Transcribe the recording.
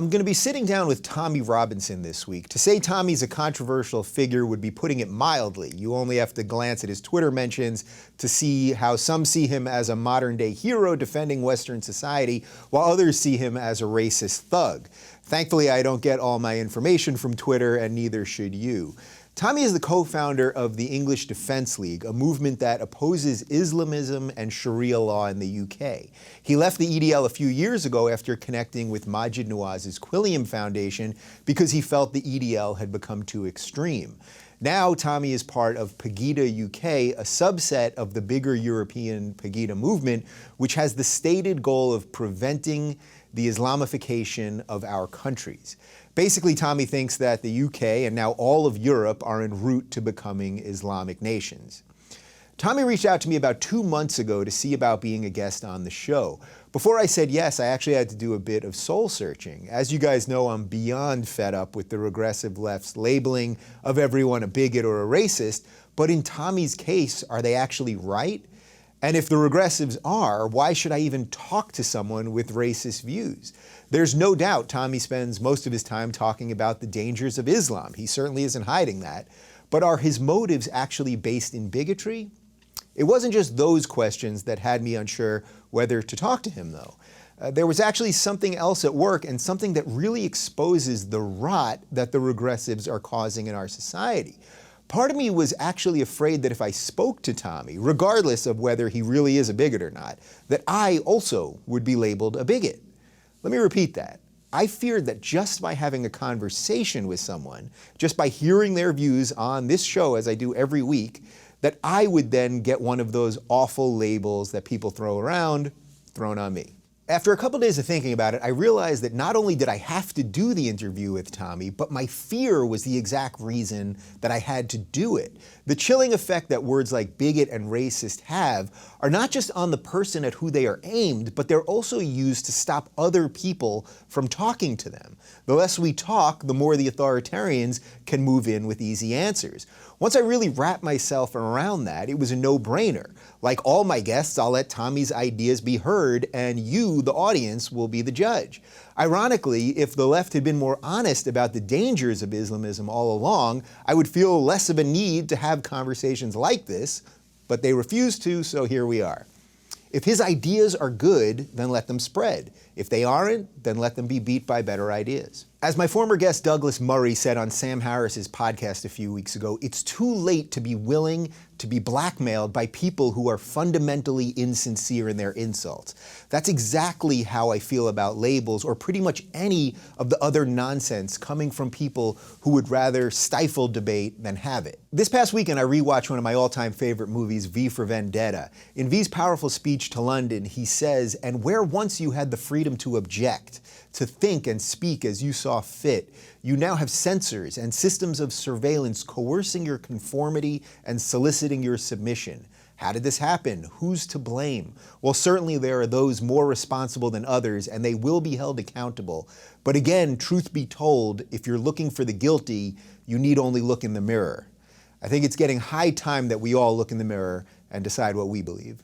I'm going to be sitting down with Tommy Robinson this week. To say Tommy's a controversial figure would be putting it mildly. You only have to glance at his Twitter mentions to see how some see him as a modern-day hero defending Western society, while others see him as a racist thug. Thankfully, I don't get all my information from Twitter, and neither should you. Tommy is the co-founder of the English Defence League, a movement that opposes Islamism and Sharia law in the UK. He left the EDL a few years ago after connecting with Maajid Nawaz's Quilliam Foundation because he felt the EDL had become too extreme. Now, Tommy is part of Pegida UK, a subset of the bigger European Pegida movement, which has the stated goal of preventing the Islamification of our countries. Basically, Tommy thinks that the UK and now all of Europe are en route to becoming Islamic nations. Tommy reached out to me about 2 months ago to see about being a guest on the show. Before I said yes, I actually had to do a bit of soul searching. As you guys know, I'm beyond fed up with the regressive left's labeling of everyone a bigot or a racist, but in Tommy's case, are they actually right? And if the regressives are, why should I even talk to someone with racist views? There's no doubt Tommy spends most of his time talking about the dangers of Islam. He certainly isn't hiding that. But are his motives actually based in bigotry? It wasn't just those questions that had me unsure whether to talk to him, though. There was actually something else at work, and something that really exposes the rot that the regressives are causing in our society. Part of me was actually afraid that if I spoke to Tommy, regardless of whether he really is a bigot or not, that I also would be labeled a bigot. Let me repeat that. I feared that just by having a conversation with someone, just by hearing their views on this show as I do every week, that I would then get one of those awful labels that people throw around, thrown on me. After a couple days of thinking about it, I realized that not only did I have to do the interview with Tommy, but my fear was the exact reason that I had to do it. The chilling effect that words like bigot and racist have are not just on the person at who they are aimed, but they're also used to stop other people from talking to them. The less we talk, the more the authoritarians can move in with easy answers. Once I really wrapped myself around that, it was a no-brainer. Like all my guests, I'll let Tommy's ideas be heard, and you, the audience, will be the judge. Ironically, if the left had been more honest about the dangers of Islamism all along, I would feel less of a need to have conversations like this, but they refused to, so here we are. If his ideas are good, then let them spread. If they aren't, then let them be beat by better ideas. As my former guest Douglas Murray said on Sam Harris's podcast a few weeks ago, it's too late to be willing to be blackmailed by people who are fundamentally insincere in their insults. That's exactly how I feel about labels, or pretty much any of the other nonsense coming from people who would rather stifle debate than have it. This past weekend, I rewatched one of my all-time favorite movies, V for Vendetta. In V's powerful speech to London, he says, "And where once you had the freedom to object, to think and speak as you saw fit, you now have censors and systems of surveillance coercing your conformity and soliciting your submission. How did this happen? Who's to blame? Well, certainly there are those more responsible than others, and they will be held accountable. But again, truth be told, if you're looking for the guilty, you need only look in the mirror." I think it's getting high time that we all look in the mirror and decide what we believe.